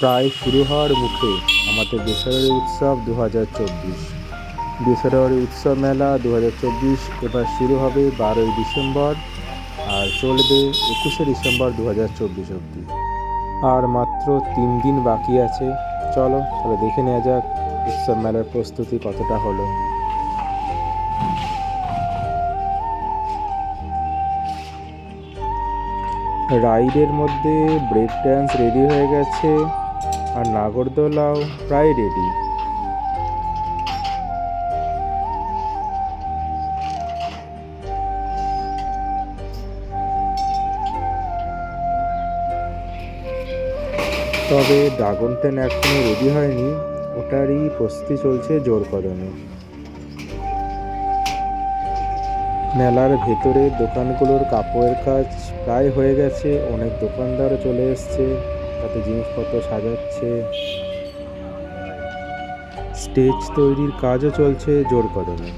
প্রায় শুরু হওয়ার মুখে আমাদের বেসরকারি উৎসব 2024। বেসরকারি উৎসব মেলা 2024 এবার শুরু হবে 12ই ডিসেম্বর আর চলবে 21শে ডিসেম্বর 2024 অবধি। আর মাত্র 3 দিন বাকি আছে। চলো তাহলে দেখে নেওয়া যাক উৎসব মেলার প্রস্তুতি কতটা হলো। রাইডের মধ্যে ব্রেক ড্যান্স রেডি হয়ে গেছে আর নাগরদোলাও প্রায় রেডি। তবে ড্রাগন ট্রেন এখনো রেডি হয়নি, ওটারই প্রস্তুতি চলছে জোর কদমে। মেলার ভেতরে দোকানগুলোর কাপড়ের কাজ প্রায় হয়ে গেছে, অনেক দোকানদারও চলে এসছে, তাতে জিনিসপত্র সাজাচ্ছে। স্টেজ তৈরির কাজও চলছে জোর কদমে।